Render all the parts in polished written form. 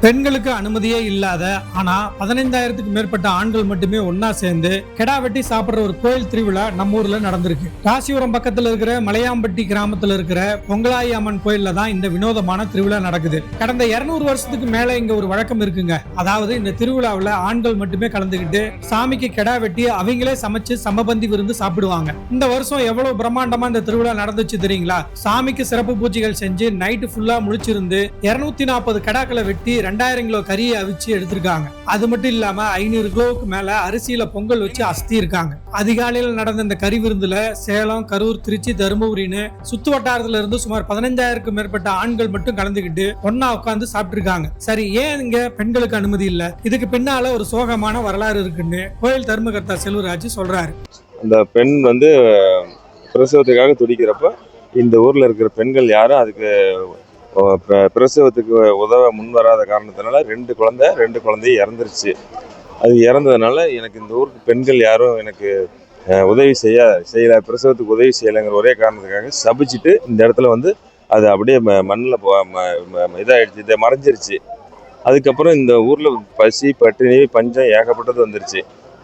பெண்களுக்கு அனுமதியே இல்லாத ஆனா 15,000க்கு மேற்பட்ட ஆண்கள் மட்டுமே ஒன்னா சேர்ந்து கெடா வெட்டி சாப்பிடுற ஒரு கோயில் திருவிழா நம்ம ஊர்ல நடந்திருக்கு. ராசிபுரம் பக்கத்துல இருக்கிற மலையாம்பட்டி கிராமத்துல இருக்கிற பொங்கலாயி அம்மன் கோயில்ல தான் இந்த வினோதமான திருவிழா நடக்குது. கடந்த 200 வருஷத்துக்கு மேல இங்க ஒரு வழக்கம் இருக்குங்க. அதாவது இந்த திருவிழாவில் ஆண்கள் மட்டுமே கலந்துகிட்டு சாமிக்கு கெடா வெட்டி அவங்களே சமைச்சு சமபந்தி விருந்து சாப்பிடுவாங்க. இந்த வருஷம் எவ்வளவு பிரம்மாண்டமா இந்த திருவிழா நடந்துச்சு தெரியுங்களா? சாமிக்கு சிறப்பு பூஜைகள் செஞ்சு நைட்டு ஃபுல்லா முழிச்சிருந்து 240 கெடாக்களை வெட்டி 2000 கிலோ கறியை அவிச்சு எடுத்திருக்காங்க. அது மட்டும் இல்லாம 500 கிலோவுக்கு மேல அரிசியில பொங்கல் வச்சு அஸ்தி இருக்காங்க. அதிகாலையில் நடந்த இந்த கறி விருந்துல சேலம், கரூர், திருச்சி, தருமபுரின்னு சுத்து வட்டாரத்துல இருந்து சுமார் 15,000க்கும் மேற்பட்ட ஆண்கள் மட்டும் கலந்துகிட்டு ஒன்னா உட்கார்ந்து சாப்பிட்டு இருக்காங்க. சரி, ஏன் இங்க பெண்களுக்கு அனுமதி இல்ல? இதுக்கு பின்னால ஒரு சோகமான வரலாறு இருக்குன்னு கோயில் தர்மகர்த்தா செல்வராஜ் சொல்றாரு. அந்த பெண் பிரசவத்துக்காக துடிக்கிறப்ப இந்த ஊர்ல இருக்கிற பெண்கள் யாரும் அதுக்கு பிரசவத்துக்கு உதவ முன் வராத காரணத்தினால ரெண்டு குழந்தை இறந்துருச்சு. அது இறந்ததுனால எனக்கு இந்த ஊருக்கு பெண்கள் யாரும் எனக்கு உதவி செய்யல, பிரசவத்துக்கு உதவி செய்யலைங்கிற ஒரே காரணத்துக்காக சபிச்சுட்டு இந்த இடத்துல அது அப்படியே மண்ணில் இதாகிடுச்சு, இதை மறைஞ்சிருச்சு. அதுக்கப்புறம் இந்த ஊரில் பசி, பட்டினி, பஞ்சம் ஏகப்பட்டது வந்துருச்சு.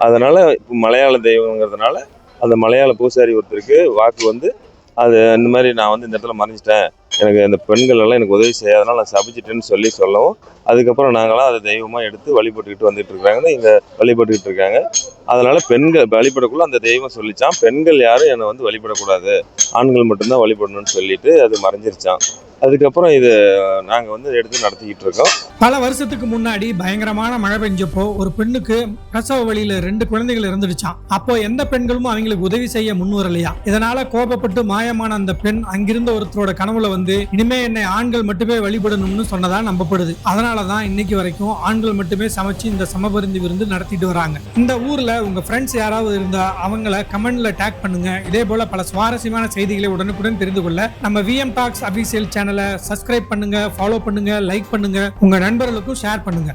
அதனால் இப்போ மலையாள தெய்வங்கிறதுனால அந்த மலையாள பூசாரி ஒருத்தருக்கு வாக்கு அது இந்த மாதிரி நான் இந்த இடத்துல மறைஞ்சிட்டேன், எனக்கு அந்த பெண்கள் எல்லாம் எனக்கு உதவி செய்யாதனால நான் சபிச்சிட்டேன்னு சொல்லவும் அதுக்கப்புறம் நாங்களாம் அதை தெய்வமாக எடுத்து வழிபட்டுக்கிட்டு வந்துட்டு இருக்கிறாங்க, இங்கே வழிபட்டுக்கிட்டு இருக்காங்க. அதனால பெண்கள் வழிபடக்குள்ள அந்த தெய்வம் சொல்லிச்சான், பெண்கள் யாரும் என்னை வழிபடக்கூடாது, ஆண்கள் மட்டும்தான் வழிபடணும்னு சொல்லிட்டு அது மறைஞ்சிருச்சான். அதுக்கப்புறம் இது நாங்கள் எடுத்து நடத்திக்கிட்டு இருக்கோம். பல வருஷத்துக்கு முன்னாடி பயங்கரமான மழை பெஞ்சப்போ ஒரு பெண்ணுக்கு பிரசவ வழியில 2 குழந்தைகள் இருந்துடுச்சான். அப்போ எந்த பெண்களும் அவங்களுக்கு உதவி செய்ய முன் வரலையா. இதனால கோபப்பட்டு மாயமான அந்த பெண் அங்கிருந்த ஒருத்தரோட கனவுல இனிமே என்னை ஆண்கள் மட்டுமே வழிபடணும்னு சொன்னதா நம்பப்படுது. அதனாலதான் இன்னைக்கு வரைக்கும் ஆண்கள் மட்டுமே சமைச்சு இந்த சமபந்தி விருந்து நடத்திட்டு வராங்க. இந்த ஊர்ல உங்க ஃப்ரெண்ட்ஸ் யாராவது இருந்தா அவங்கள கமெண்ட்ல டேக் பண்ணுங்க. இதே போல பல சுவாரஸ்யமான செய்திகளை உடனுக்குடன் தெரிந்து கொள்ள நம்ம VM Talks அபிஷியல் சேனலை சப்ஸ்கிரைப் பண்ணுங்க, ஃபாலோ பண்ணுங்க, லைக் பண்ணுங்க, உங்க நண்பர்களுக்கும் ஷேர் பண்ணுங்க.